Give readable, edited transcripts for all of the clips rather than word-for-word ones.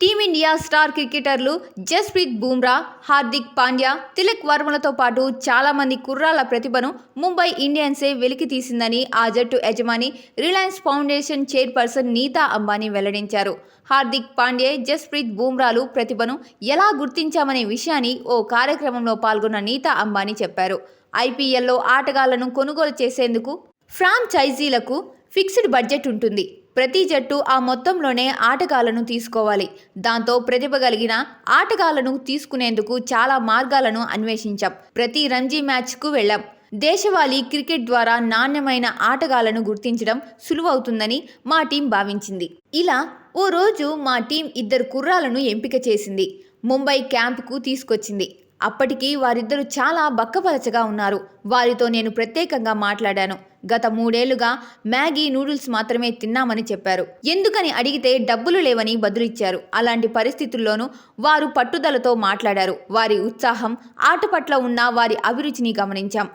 Team India star క్రికెటర్లు జస్ప్రీత్ బుమ్రా, హార్దిక్ పాండ్యా, తిలక్ వర్మలతో పాటు చాలామంది కుర్రాళ్ల ప్రతిభను ముంబై ఇండియన్సే వెలికి తీసిందని ఆ జట్టు యజమాని రిలయన్స్ ఫౌండేషన్ చైర్పర్సన్ నీతా అంబానీ వెల్లడించారు. హార్దిక్ పాండ్యా, జస్ప్రీత్ బుమ్రాలు ప్రతిభను ఎలా గుర్తించామనే విషయాన్ని ఓ కార్యక్రమంలో పాల్గొన్న నీతా అంబానీ చెప్పారు. ఐపీఎల్లో ఆటగాళ్లను కొనుగోలు చేసేందుకు ఫ్రాంచైజీలకు ఫిక్స్డ్ బడ్జెట్ ఉంటుంది. ప్రతి జట్టు ఆ మొత్తంలోనే ఆటగాళ్లను తీసుకోవాలి. దాంతో ప్రతిభ కలిగిన ఆటగాళ్లను తీసుకునేందుకు చాలా మార్గాలను అన్వేషించాం. ప్రతి రంజీ మ్యాచ్కు వెళ్ళాం. దేశవాళీ క్రికెట్ ద్వారా నాణ్యమైన ఆటగాళ్లను గుర్తించడం సులువవుతుందని మా టీం భావించింది. ఇలా ఓ రోజు మా టీం 2 కుర్రాళ్లను ఎంపిక చేసింది. ముంబై క్యాంపుకు తీసుకొచ్చింది. అప్పటికి వారిద్దరూ చాలా బక్కపలచగా ఉన్నారు. వారితో నేను ప్రత్యేకంగా మాట్లాడాను. గత 3 ఏళ్లుగా మ్యాగీ నూడిల్స్ మాత్రమే తిన్నామని చెప్పారు. ఎందుకని అడిగితే డబ్బులు లేవని బదులిచ్చారు. అలాంటి పరిస్థితుల్లోనూ వారు పట్టుదలతో మాట్లాడారు. వారి ఉత్సాహం, ఆట పట్ల ఉన్న వారి అభిరుచిని గమనించాం.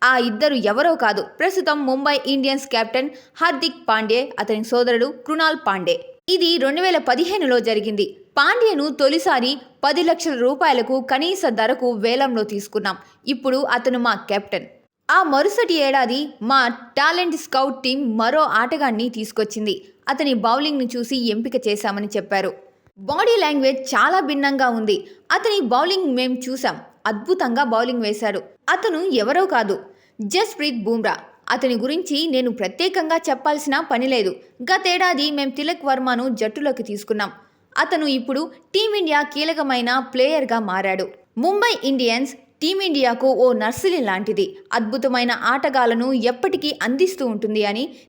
ఆ ఇద్దరు ఎవరో కాదు, ప్రస్తుతం ముంబై ఇండియన్స్ కెప్టెన్ హార్దిక్ పాండ్యా, అతని సోదరుడు కృణాల్ పాండ్యా. ఇది 2015లో జరిగింది. పాండ్యాను తొలిసారి 10 లక్షల రూపాయలకు కనీస ధరకు వేలంలో తీసుకున్నాం. ఇప్పుడు అతను మా కెప్టెన్. ఆ మరుసటి ఏడాది మా టాలెంట్ స్కౌట్ టీం మరో ఆటగాన్ని తీసుకొచ్చింది. అతని బౌలింగ్ను చూసి ఎంపిక చేశామని చెప్పారు. బాడీ లాంగ్వేజ్ చాలా భిన్నంగా ఉంది. అతని బౌలింగ్ మేం చూసాం. అద్భుతంగా బౌలింగ్ వేశాడు. అతను ఎవరో కాదు, జస్ప్రీత్ బుమ్రా. అతని గురించి నేను ప్రత్యేకంగా చెప్పాల్సిన పని లేదు. గతేడాది మేం తిలక్ వర్మను జట్టులోకి తీసుకున్నాం. అతను ఇప్పుడు టీమిండియా కీలకమైన ప్లేయర్గా మారాడు. ముంబై ఇండియన్స్ టీమిండియాకు ఓ నర్సరీ లాంటిది. అద్భుతమైన ఆటగాళ్లను ఎప్పటికీ అందిస్తూ ఉంటుంది అని